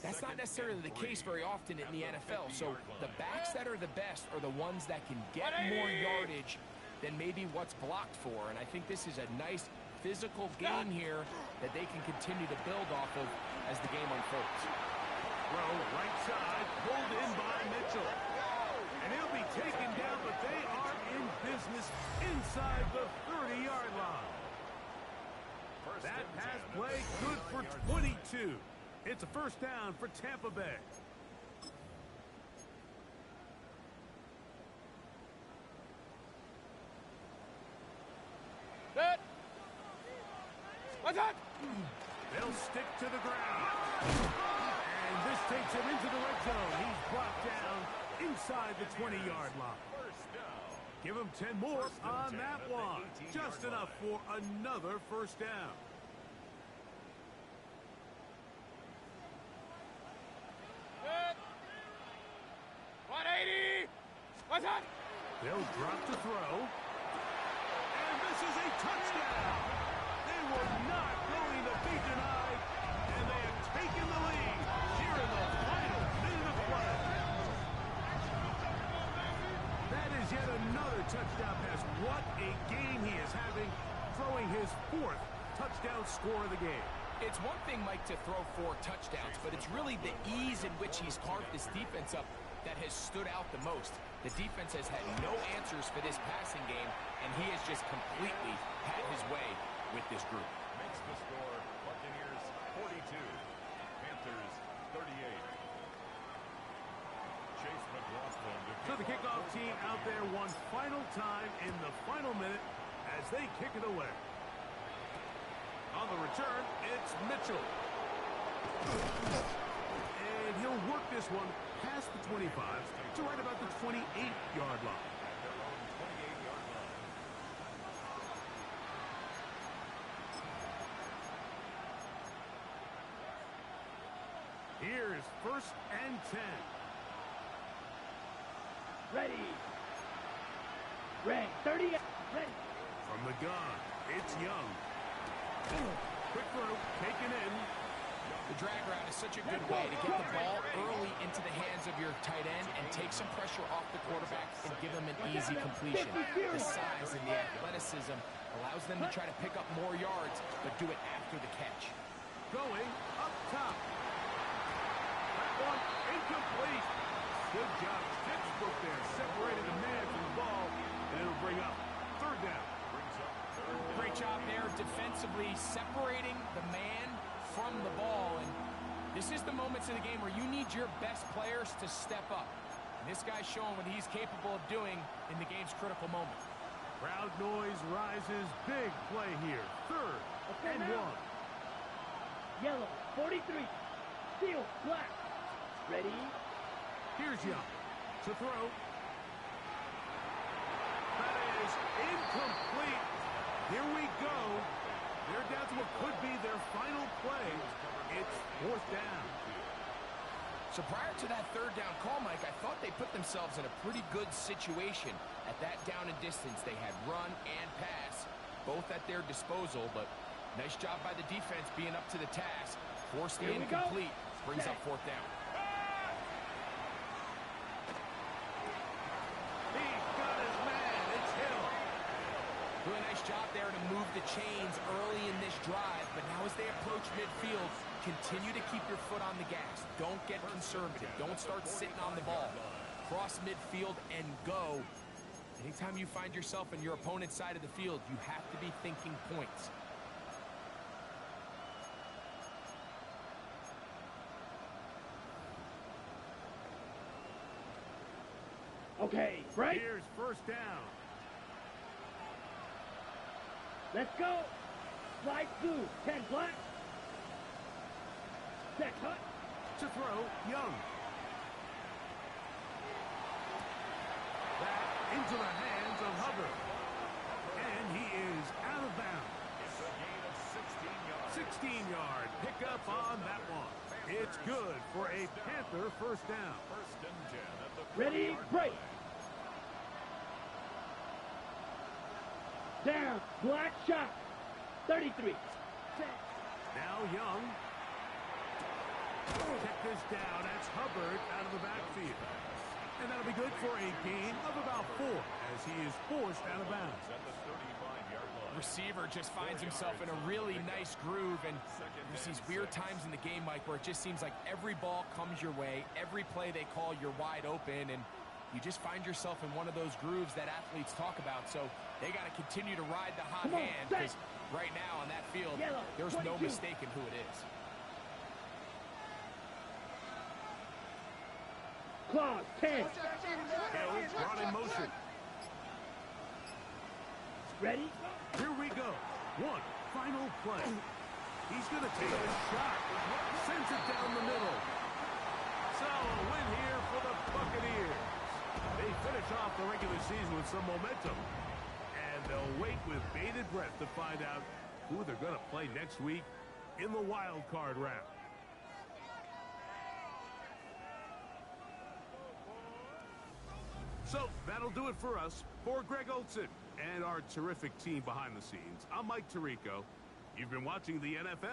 that's not necessarily the case very often in the NFL. So the backs that are the best are the ones that can get more yardage than maybe what's blocked for. And I think this is a nice physical game here that they can continue to build off of as the game unfolds. Throw right side, pulled in by Mitchell. And he'll be taken down, but they are in business inside the 30-yard line. That pass play good for 22. It's a first down for Tampa Bay. Set. What's up? They'll stick to the ground. And this takes him into the red zone. He's brought down inside the 20-yard line. Give him 10 more on that one. Just enough for another first down. Set. 180. What's up? They'll drop the throw. And this is a touchdown. They were not going to be denied. And they have taken the lead here in the final minute of play. That is yet another touchdown pass. What a game he is having, throwing his 4th touchdown score of the game. It's one thing, Mike, to throw 4 touchdowns, but it's really the ease in which he's carved this defense up that has stood out the most. The defense has had no answers for this passing game, and he has just completely had his way with this group. Makes the score Buccaneers 42, Panthers 38. Chase McLaughlin. So the kickoff team out there one final time in the final minute as they kick it away. On the return, it's Mitchell. And he'll work this one past the 25 to right about the 28-yard line. Their own 28-yard line. Here's 1st and 10. Ready. Red. 30. Ready. From the gun, it's Young. Quick throw, taken in. The drag route is such a good way to get the ball early into the hands of your tight end and take some pressure off the quarterback and give them an easy completion. The size and the athleticism allows them to try to pick up more yards, but do it after the catch. Going up top. That one incomplete. Good job. Textbook there. Separated the man from the ball, and it'll bring up 3rd down. Great job there defensively, separating the man from the ball. And this is the moments in the game where you need your best players to step up. And this guy's showing what he's capable of doing in the game's critical moment. Crowd noise rises. Big play here. 3rd and 1. Yellow. 43. Steel. Black. Ready. Here's Young to throw. That is incomplete. Here we go. They're down to what could be their final play. It's 4th down. So prior to that 3rd down call, Mike, I thought they put themselves in a pretty good situation at that down and distance. They had run and pass, both at their disposal, but nice job by the defense being up to the task. Forced the incomplete, brings up 4th down. Doing a nice job there to move the chains early in this drive, but now as they approach midfield, continue to keep your foot on the gas. Don't get conservative. Don't start sitting on the ball. Cross midfield and go. Anytime you find yourself in your opponent's side of the field, you have to be thinking points. Okay, right. Here's 1st down. Let's go. Slide blue, 10 black. Set cut. To throw, Young. Back into the hands of Hubbard. And he is out of bounds. It's a gain of 16 yards. 16-yard pickup on that one. It's good for a Panther first down. First and 10 at the Ready, 20-yard break. line. Down, black shot. 33. Set. Now Young. Check this down. That's Hubbard out of the backfield. And that'll be good for a gain of about 4 as he is forced out of bounds. At the 35-yard line. Receiver just finds himself in a really nice groove, and there's these weird times in the game, Mike, where it just seems like every ball comes your way, every play they call, you're wide open, and you just find yourself in one of those grooves that athletes talk about. So they got to continue to ride the hot Come on, hand, set. because right now on that field, Yellow, there's no 22. mistaking who it is. Claws, 10. Hill brought in motion. Ready? Here we go. One final play. He's going to take a shot. Sends it down the middle. So a win here for the Buccaneers. They finish off the regular season with some momentum. And they'll wait with bated breath to find out who they're going to play next week in the wild card round. So that'll do it for us. For Greg Olson and our terrific team behind the scenes, I'm Mike Tirico. You've been watching the NFL